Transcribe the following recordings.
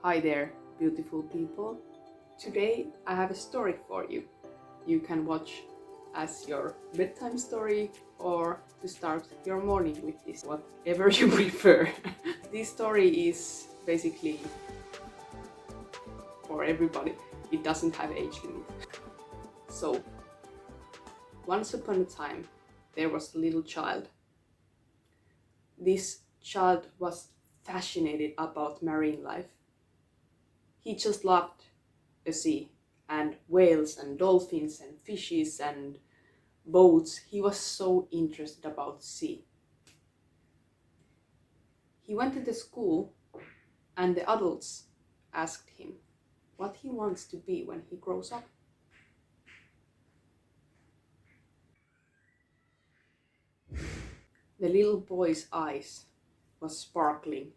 Hi there, beautiful people. Today I have a story for you. You can watch as your bedtime story or to start your morning with this, whatever you prefer. This story is basically for everybody. It doesn't have age limit. So, once upon a time, there was a little child. This child was fascinated about marine life. He just loved the sea and whales and dolphins and fishes and boats. He was so interested about the sea. He went to the school and the adults asked him what he wants to be when he grows up. The little boy's eyes was sparkling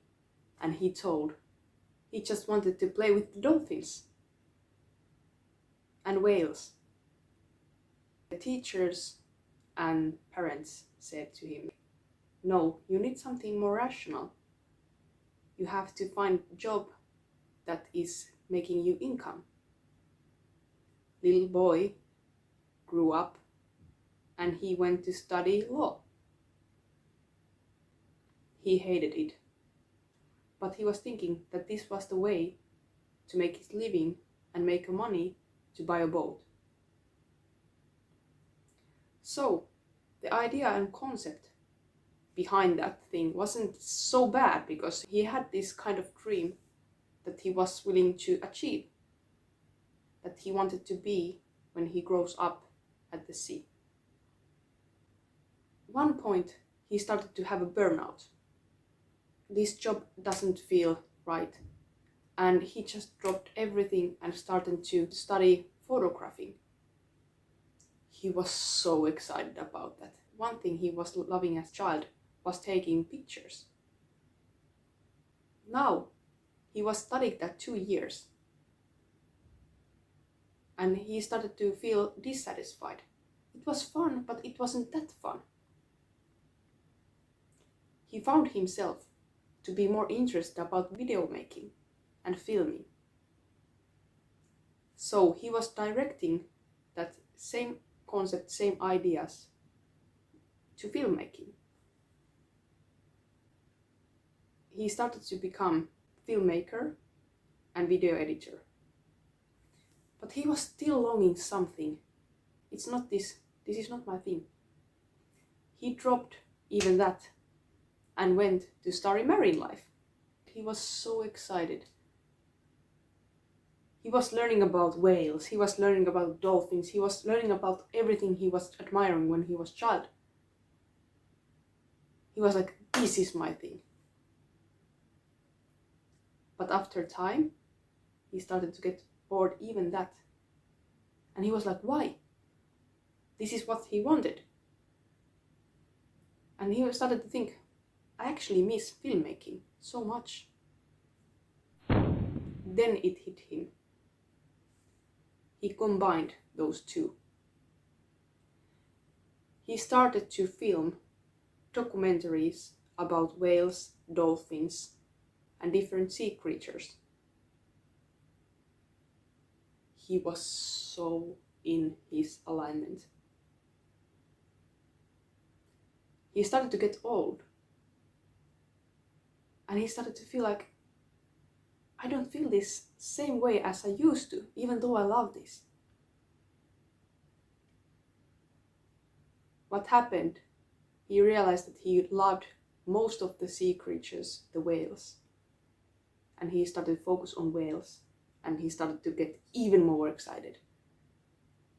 and he told he just wanted to play with the dolphins and whales. The teachers and parents said to him, "No, you need something more rational. You have to find a job that is making you income." Little boy grew up and he went to study law. He hated it, but he was thinking that this was the way to make his living and make money to buy a boat. So the idea and concept behind that thing wasn't so bad, because he had this kind of dream that he was willing to achieve, that he wanted to be when he grows up at the sea. At one point he started to have a burnout. This job doesn't feel right, and he just dropped everything and started to study photography. He was so excited about that. One thing he was loving as a child was taking pictures. Now he was studying that 2 years and he started to feel dissatisfied. It was fun, but it wasn't that fun. He found himself to be more interested about video making and filming. So he was directing that same concept, same ideas to filmmaking. He started to become filmmaker and video editor. But he was still longing something. It's not this is not my thing. He dropped even that and went to study marine life. He was so excited. He was learning about whales, he was learning about dolphins, he was learning about everything he was admiring when he was a child. He was like, this is my thing. But after time, he started to get bored even that. And he was like, why? This is what he wanted. And he started to think, I actually miss filmmaking so much. Then it hit him. He combined those two. He started to film documentaries about whales, dolphins, and different sea creatures. He was so in his alignment. He started to get old. And he started to feel like, I don't feel this same way as I used to, even though I love this. What happened? He realized that he loved most of the sea creatures, the whales. And he started to focus on whales. And he started to get even more excited.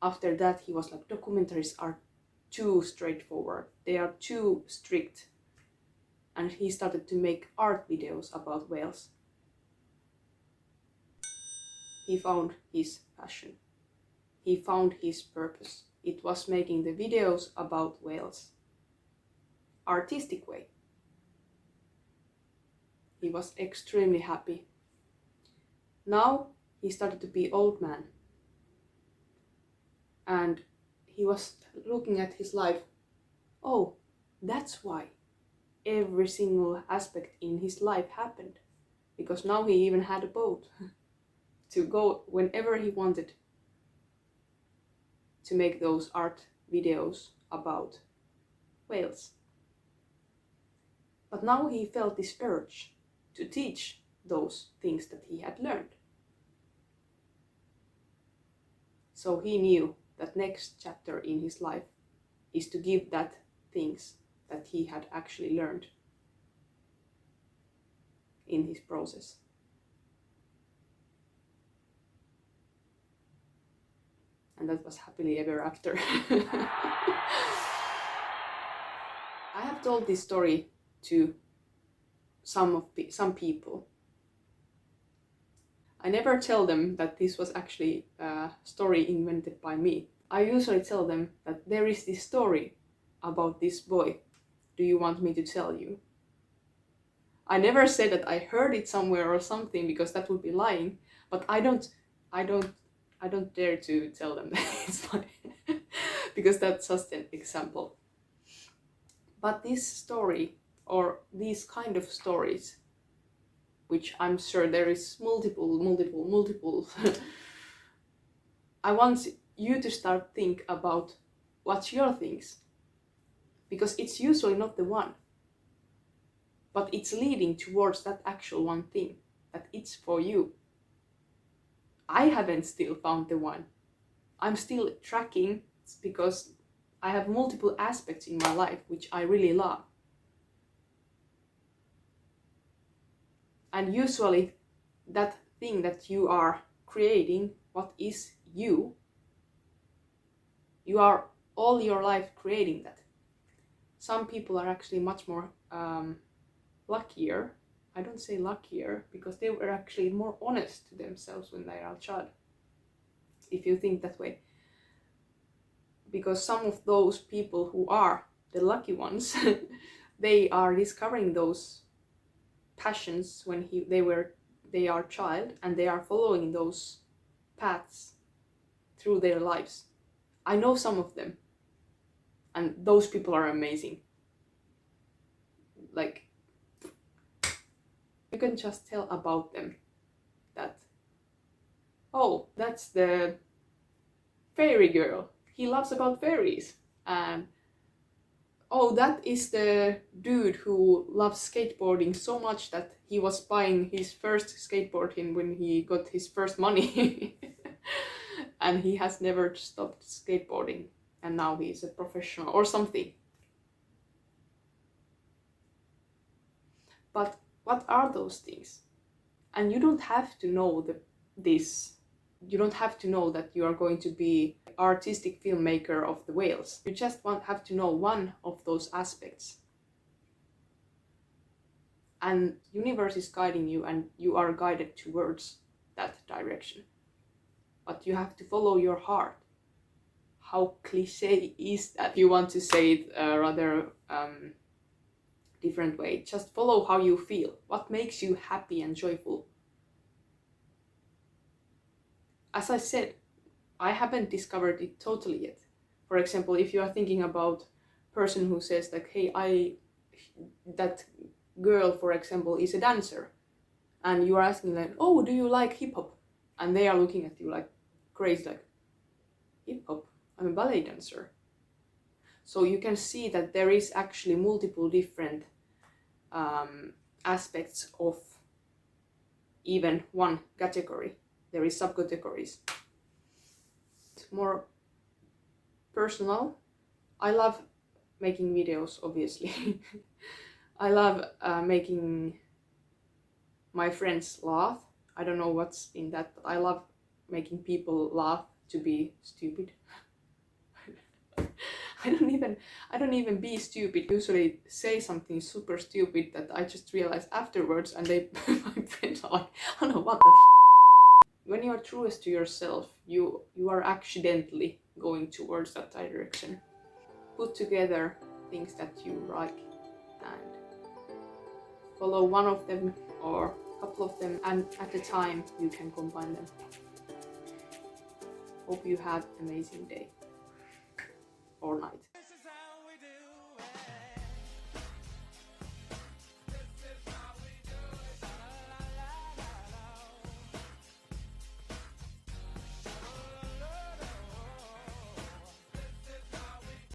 After that, he was like, documentaries are too straightforward. They are too strict. And he started to make art videos about whales. He found his passion. He found his purpose. It was making the videos about whales. Artistic way. He was extremely happy. Now he started to be old man. And he was looking at his life. Oh, that's why every single aspect in his life happened. because now he even had a boat to go whenever he wanted to make those art videos about whales. But now he felt this urge to teach those things that he had learned. So he knew that next chapter in his life is to give that things that he had actually learned in his process. And that was happily ever after. I have told this story to some people. I never tell them that this was actually a story invented by me. I usually tell them that there is this story about this boy. Do you want me to tell you? I never said that I heard it somewhere or something, because that would be lying, but I don't dare to tell them that it's mine because that's just an example. But this story, or these kind of stories, which I'm sure there is multiple I want you to start think about what's your things, because it's usually not the one, but it's leading towards that actual one thing that it's for you. I haven't still found the one. I'm still tracking, because I have multiple aspects in my life which I really love. And usually that thing that you are creating, what is you are all your life creating that. Some people are actually much more luckier. I don't say luckier, because they were actually more honest to themselves when they are a child, if you think that way. Because some of those people who are the lucky ones, they are discovering those passions when they are child, and they are following those paths through their lives. I know some of them, and those people are amazing. Like, you can just tell about them that, oh, that's the fairy girl, he loves about fairies. And oh, that is the dude who loves skateboarding so much that he was buying his first skateboard when he got his first money. And he has never stopped skateboarding, and now he's a professional or something. But what are those things? And you don't have to know this. You don't have to know that you are going to be artistic filmmaker of the whales. You just have to know one of those aspects. And universe is guiding you, and you are guided towards that direction. But you have to follow your heart. How cliche is that? If you want to say it rather different way, just follow how you feel. What makes you happy and joyful? As I said, I haven't discovered it totally yet. For example, if you are thinking about a person who says like, hey, that girl, for example, is a dancer, and you are asking like, oh, do you like hip hop? And they are looking at you like crazy, like, hip hop? I'm a ballet dancer. So you can see that there is actually multiple different aspects of even one category. There is subcategories. It's more personal. I love making videos, obviously. I love making my friends laugh. I don't know what's in that, but I love making people laugh to be stupid. I don't even be stupid. I usually say something super stupid that I just realize afterwards, and my friends are like, I don't know what the When you are truest to yourself, you are accidentally going towards that direction. Put together things that you like and follow one of them or a couple of them, and at a time you can combine them. Hope you have an amazing day or night.